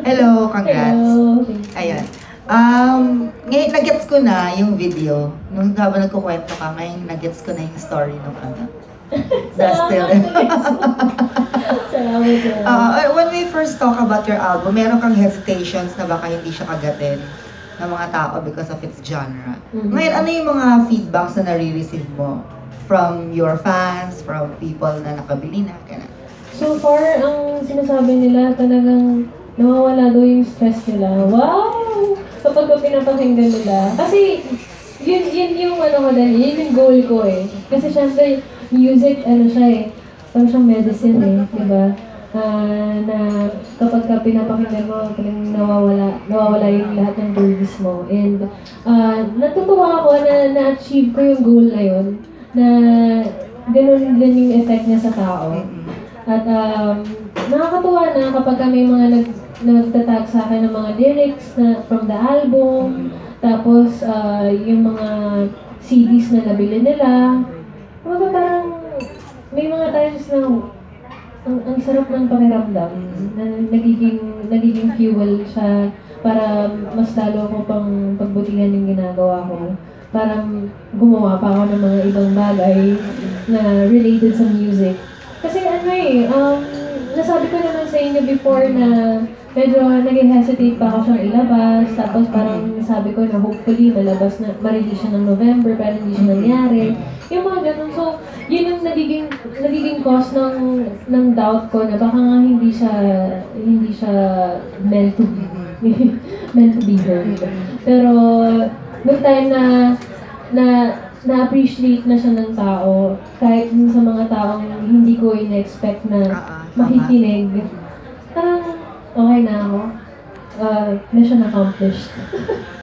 Hello, congrats. Hello. Ayan. Ngayon, nag-gets ko na yung video. Nung habang nagkukwento ka, ngayon nag-gets ko na yung story nung ano. Dustin. Salamat. When we first talk about your album, meron kang hesitations na baka hindi siya kagatin ng mga tao because of its genre. Ngayon, ano yung mga feedbacks na nare-receive mo from your fans, from people na nakabili na, gano'n? So far, ang sinasabi nila talagang nawawala daw yung stress nila. Wow! Kapag pinapakinggan nila. Kasi, yun yung ano ko din, yun yung goal ko eh. Kasi syempre, music, ano siya eh, parang siyang medicine eh, di ba? Na kapag pinapakinggan mo, talagang nawawala yung lahat ng worries mo. And natutuwa ako na na-achieve ko yung goal na yun, na ganun din yung effect niya sa tao. At nakakatuwa na kapag may mga nagtatag sa akin ng mga lyrics na from the album, tapos yung mga CDs na nabili nila. Parang may mga times na ang sarap ng pakiramdam na nagiging fuel siya para mas lalo ko pang pagbutihan yung ginagawa ko. Parang gumawa pa ako ng mga ibang bagay na related sa music. Kasi ano eh, nasabi ko naman sa inyo before na medyo nag-hesitate pa ako siyang ilabas. Tapos parang nasabi ko na hopefully malabas na, ma-release siya ng November pero hindi siya nangyari. Yung mga ganun. So, yun yung nagiging cause ng doubt ko na baka nga hindi siya meant to be heard. Pero, noong time na-appreciate na siya ng tao, kahit sa mga taong hindi ko in-expect na makikinig, parang okay na ako. Mission accomplished.